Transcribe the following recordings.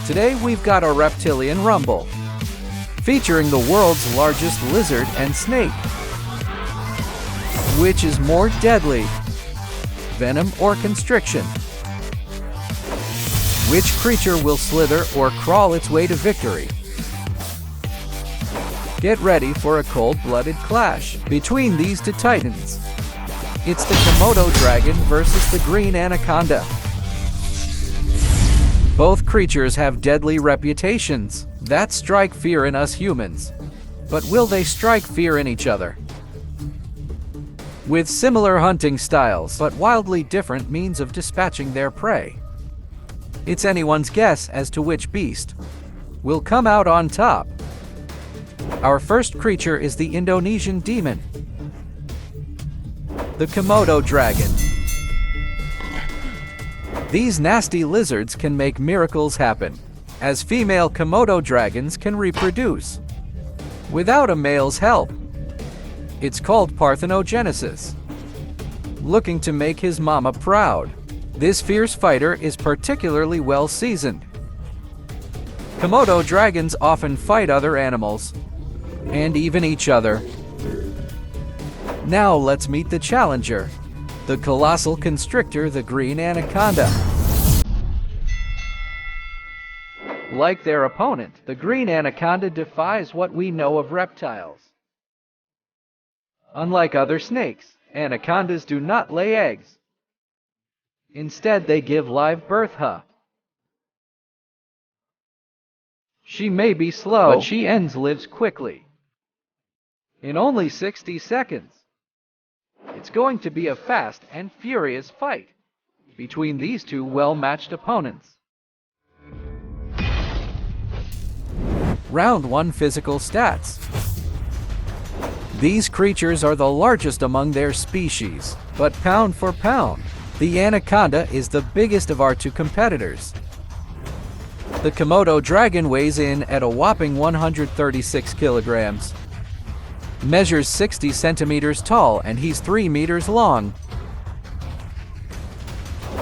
Today we've got a reptilian rumble, featuring the world's largest lizard and snake. Which is more deadly, venom or constriction? Which creature will slither or crawl its way to victory? Get ready for a cold-blooded clash between these two titans. It's the Komodo Dragon versus the green anaconda. Both creatures have deadly reputations that strike fear in us humans. But will they strike fear in each other? With similar hunting styles, but wildly different means of dispatching their prey. It's anyone's guess as to which beast will come out on top. Our first creature is the Indonesian demon, the Komodo dragon. These nasty lizards can make miracles happen, as female Komodo dragons can reproduce without a male's help. It's called parthenogenesis. Looking to make his mama proud, this fierce fighter is particularly well seasoned. Komodo dragons often fight other animals, and even each other. Now let's meet the challenger, the colossal constrictor, the green anaconda. Like their opponent, the green anaconda defies what we know of reptiles. Unlike other snakes, anacondas do not lay eggs. Instead, they give live birth. She may be slow, but she lives quickly. In only 60 seconds. It's going to be a fast and furious fight between these two well-matched opponents. Round 1. Physical stats. These creatures are the largest among their species, but pound for pound, the anaconda is the biggest of our two competitors. The Komodo dragon weighs in at a whopping 136 kilograms, measures 60 centimeters tall, and he's 3 meters long.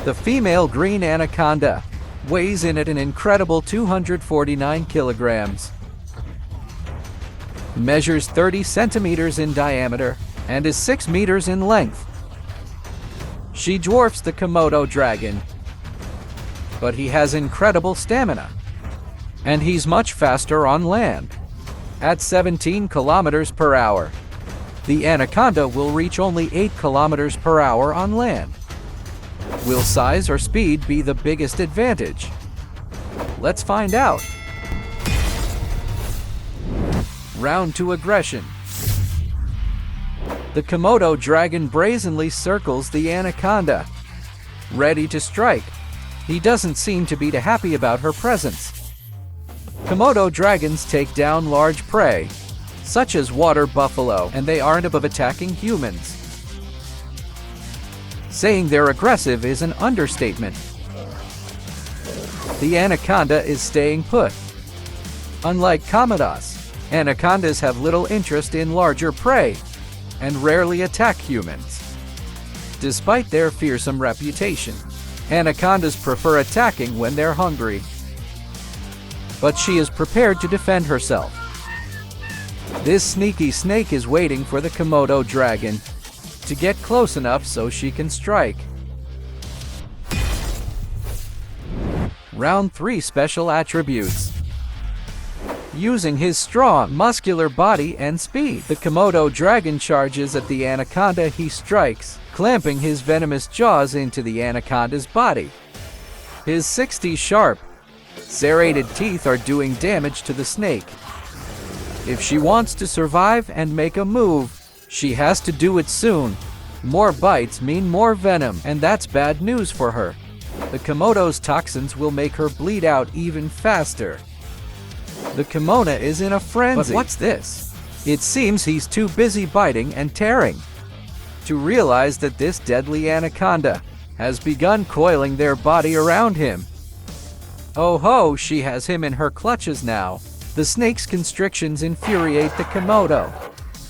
The female green anaconda weighs in at an incredible 249 kilograms, measures 30 centimeters in diameter, and is 6 meters in length. She dwarfs the Komodo dragon, but he has incredible stamina, and he's much faster on land. At 17 kilometers per hour, the anaconda will reach only 8 kilometers per hour on land. Will size or speed be the biggest advantage? Let's find out. Round 2. Aggression. The Komodo dragon brazenly circles the anaconda, ready to strike. He doesn't seem to be too happy about her presence. Komodo dragons take down large prey, such as water buffalo, and they aren't above attacking humans. Saying they're aggressive is an understatement. The anaconda is staying put. Unlike komodos, anacondas have little interest in larger prey and rarely attack humans. Despite their fearsome reputation, anacondas prefer attacking when they're hungry. But she is prepared to defend herself. This sneaky snake is waiting for the Komodo dragon to get close enough so she can strike. Round 3. Special attributes. Using his strong, muscular body and speed, the Komodo dragon charges at the anaconda. He strikes, clamping his venomous jaws into the anaconda's body. His 60 sharp, serrated teeth are doing damage to the snake. If she wants to survive and make a move, she has to do it soon. More bites mean more venom, and that's bad news for her. The Komodo's toxins will make her bleed out even faster. The Komodo is in a frenzy. But what's this? It seems he's too busy biting and tearing to realize that this deadly anaconda has begun coiling their body around him. Oh ho, she has him in her clutches now. The snake's constrictions infuriate the Komodo,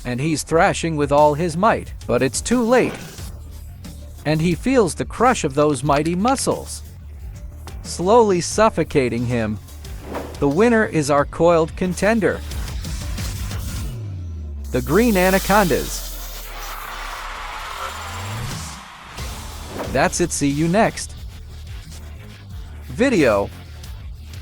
and he's thrashing with all his might, but it's too late. And he feels the crush of those mighty muscles, slowly suffocating him. The winner is our coiled contender, the green anacondas. That's it. See you next video.